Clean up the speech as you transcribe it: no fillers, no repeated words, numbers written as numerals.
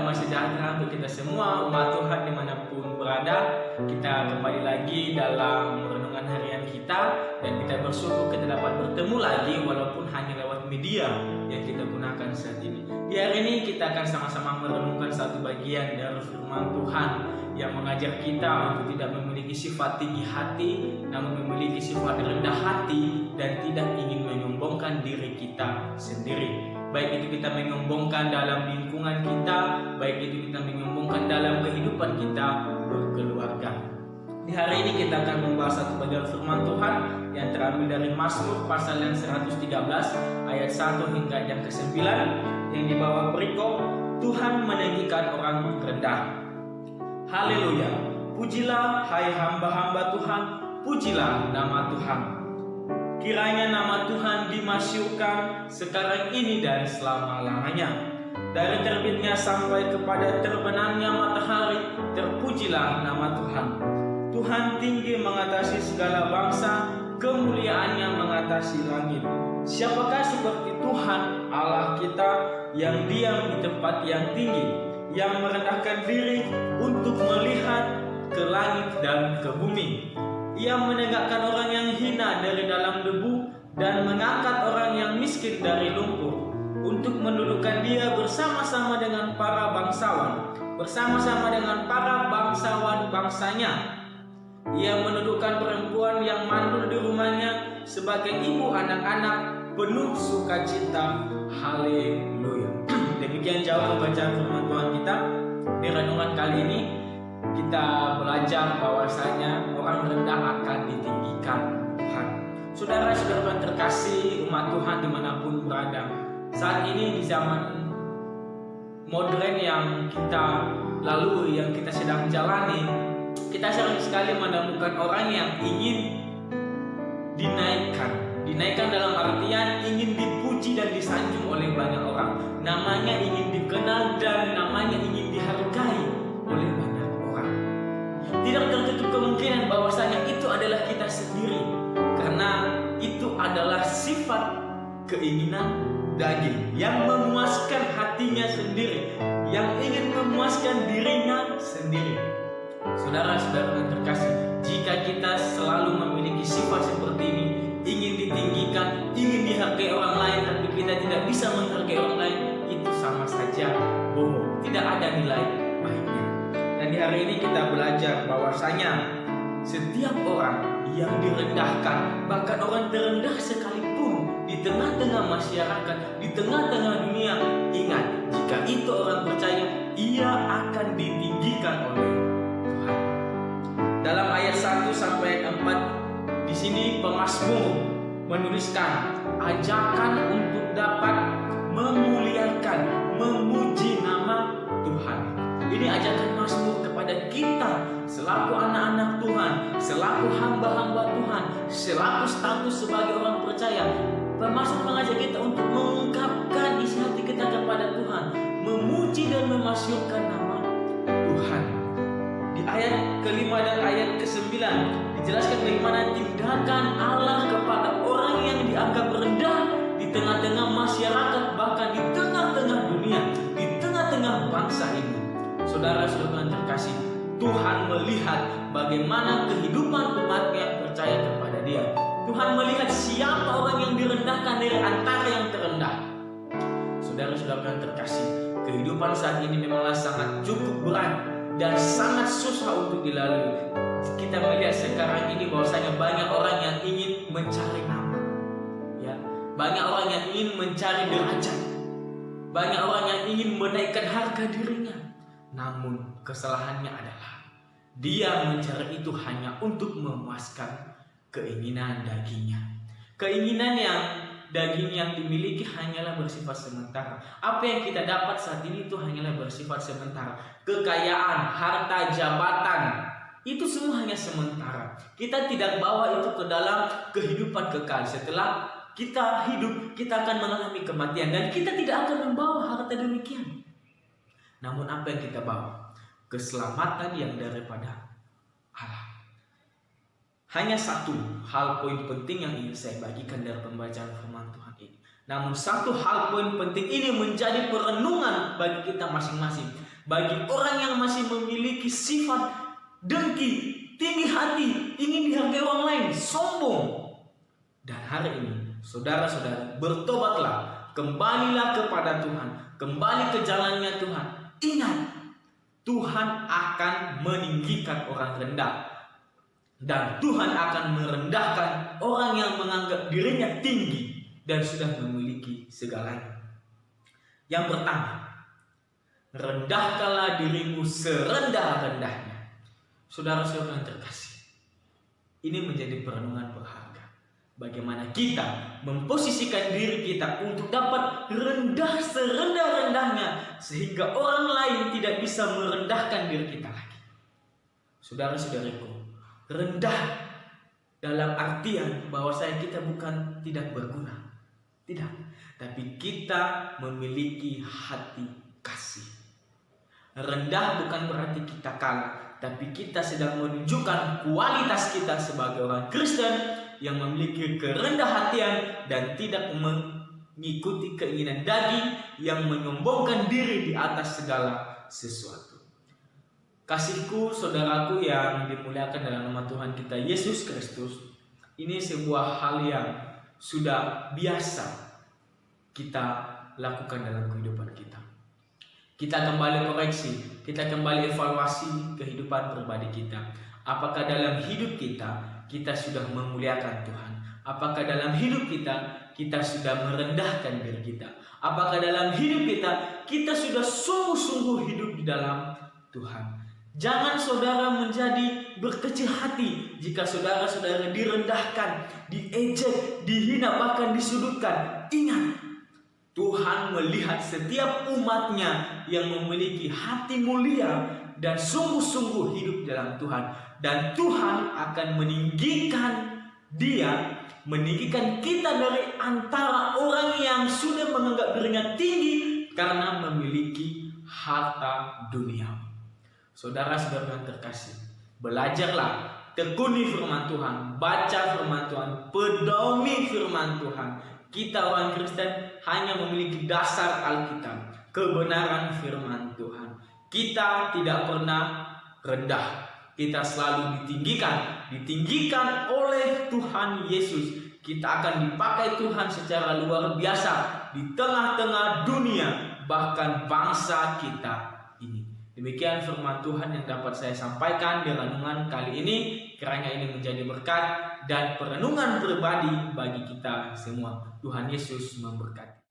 damai sejahtera untuk kita semua umat Tuhan dimanapun berada. Kita kembali lagi dalam renungan harian kita, dan kita bersyukur kita dapat bertemu lagi walaupun hanya lewat media yang kita gunakan saat ini. Di hari ini kita akan sama-sama merenungkan satu bagian dari firman Tuhan yang mengajar kita untuk tidak memiliki sifat tinggi hati, namun memiliki sifat rendah hati dan tidak ingin menyombongkan diri kita sendiri. Baik itu kita menyombongkan dalam lingkungan kita, baik itu kita menyombongkan dalam kehidupan kita berkeluarga. Di hari ini kita akan membahas satu bagian firman Tuhan yang terambil dari Mazmur pasal yang 113 ayat 1 hingga yang ke-9 yang di bawah perikop Tuhan meninggikan orang rendah. Haleluya, pujilah hai hamba-hamba Tuhan, pujilah nama Tuhan. Kiranya nama Tuhan dimasyurkan sekarang ini dan selama-lamanya. Dari terbitnya sampai kepada terbenamnya matahari, terpujilah nama Tuhan. Tuhan tinggi mengatasi segala bangsa, kemuliaannya mengatasi langit. Siapakah seperti Tuhan Allah kita yang diam di tempat yang tinggi, yang merendahkan diri untuk melihat ke langit dan ke bumi. Ia menegakkan orang yang hina dari dalam debu dan mengangkat orang yang miskin dari lumpur, untuk mendudukkan dia bersama-sama dengan para bangsawan, bersama-sama dengan para bangsawan bangsanya. Ia mendudukkan perempuan yang mandul di rumahnya sebagai ibu anak-anak penuh sukacita. Haleluya. Demikian jauh bacaan firman Tuhan kita. Di renungan kali ini kita belajar bahwasanya orang rendah akan ditinggikan Tuhan. Saudara-saudara terkasih umat Tuhan dimanapun berada, saat ini di zaman modern yang kita lalui, yang kita sedang jalani, kita sering sekali menemukan orang yang ingin dinaikkan dalam artian ingin dipuji dan disanjung oleh banyak orang. Namanya ingin dikenal dan namanya ingin dihargai oleh banyak orang. Tidak tertutup kemungkinan bahwasanya itu adalah kita sendiri, karena itu adalah sifat keinginan daging yang memuaskan hatinya sendiri, yang ingin memuaskan dirinya sendiri. Saudara-saudara yang terkasih, jika kita selalu memiliki sifat seperti ini, ingin ditinggikan, ingin dihargai orang lain, tapi kita tidak bisa menghargai orang lain, itu sama saja bohong, tidak ada nilai baiknya. Dan di hari ini kita belajar bahwasanya setiap orang yang direndahkan, bahkan orang terendah sekalipun di tengah-tengah masyarakat, di tengah-tengah dunia, ingat, jika itu orang percaya, ia akan ditinggikan oleh Tuhan. Dalam ayat 1 sampai 4 di sini pemazmur menuliskan ajakan untuk dapat memuliakan, memuji nama Tuhan. Ini ajakan mazmur kepada kita selaku anak-anak Tuhan, selaku hamba-hamba Tuhan, selaku status sebagai orang percaya. Pemazmur mengajak kita untuk mengungkapkan isi hati kita kepada Tuhan, memuji dan memasyurkan nama Tuhan. Di ayat ke-5 dan ayat ke-9 dijelaskan bagaimana tindakan Allah kepada orang yang dianggap rendah di tengah-tengah masyarakat, bahkan di tengah-tengah dunia, di tengah-tengah bangsa ini. Saudara-saudara yang terkasih, Tuhan melihat bagaimana kehidupan umatnya percaya kepada Dia. Tuhan melihat siapa orang yang direndahkan dari antara yang terendah. Saudara-saudara yang terkasih, kehidupan saat ini memanglah sangat cukup berat dan sangat susah untuk dilalui. Kita melihat sekarang ini bahwasanya banyak orang yang ingin mencari nama, ya, banyak orang yang ingin mencari derajat, banyak orang yang ingin menaikkan harga dirinya. Namun kesalahannya adalah dia mencari itu hanya untuk memuaskan keinginan dagingnya. Keinginan yang daging yang dimiliki hanyalah bersifat sementara. Apa yang kita dapat saat ini itu hanyalah bersifat sementara. Kekayaan, harta, jabatan, itu semua hanya sementara. Kita tidak bawa itu ke dalam kehidupan kekal. Setelah kita hidup, kita akan mengalami kematian, dan kita tidak akan membawa harta demikian. Namun apa yang kita bawa? Keselamatan yang daripada Allah. Hanya satu hal poin penting yang ingin saya bagikan dari pembacaan firman Tuhan ini. Namun satu hal poin penting ini menjadi perenungan bagi kita masing-masing. Bagi orang yang masih memiliki sifat dengki, tinggi hati, ingin dihargai orang lain, sombong. Dan hari ini, saudara-saudara, bertobatlah, kembalilah kepada Tuhan, kembali ke jalannya Tuhan. Ingat, Tuhan akan meninggikan orang rendah, dan Tuhan akan merendahkan orang yang menganggap dirinya tinggi dan sudah memiliki segalanya. Yang pertama, rendahkanlah dirimu serendah-rendahnya. Saudara-saudara yang terkasih, ini menjadi perenungan berharga. Bagaimana kita memposisikan diri kita untuk dapat rendah serendah-rendahnya, sehingga orang lain tidak bisa merendahkan diri kita lagi. Saudara-saudariku, rendah dalam artian bahwa kita bukan tidak berguna, tidak, tapi kita memiliki hati kasih. Rendah bukan berarti kita kalah, tapi kita sedang menunjukkan kualitas kita sebagai orang Kristen yang memiliki kerendah hatian dan tidak mengikuti keinginan daging yang menyombongkan diri di atas segala sesuatu. Kasihku, saudaraku yang dimuliakan dalam nama Tuhan kita Yesus Kristus, ini sebuah hal yang sudah biasa kita lakukan dalam kehidupan kita. Kita kembali koreksi, kita kembali evaluasi kehidupan pribadi kita. Apakah dalam hidup kita sudah memuliakan Tuhan? Apakah dalam hidup kita sudah merendahkan diri kita? Apakah dalam hidup kita sudah sungguh-sungguh hidup di dalam Tuhan? Jangan saudara menjadi berkecil hati jika saudara-saudara direndahkan, diejek, dihina, bahkan disudutkan. Ingat, Tuhan melihat setiap umatnya yang memiliki hati mulia dan sungguh-sungguh hidup dalam Tuhan. Dan Tuhan akan meninggikan kita dari antara orang yang sudah menganggap dirinya tinggi karena memiliki harta dunia. Saudara-saudara yang terkasih, belajarlah, tekuni firman Tuhan, baca firman Tuhan, pedomi firman Tuhan. Kita orang Kristen hanya memiliki dasar Alkitab, kebenaran firman Tuhan. Kita tidak pernah rendah, kita selalu ditinggikan oleh Tuhan Yesus. Kita akan dipakai Tuhan secara luar biasa di tengah-tengah dunia, bahkan bangsa kita ini. Demikian firman Tuhan yang dapat saya sampaikan di renungan kali ini. Kiranya ini menjadi berkat dan perenungan pribadi bagi kita semua. Tuhan Yesus memberkati.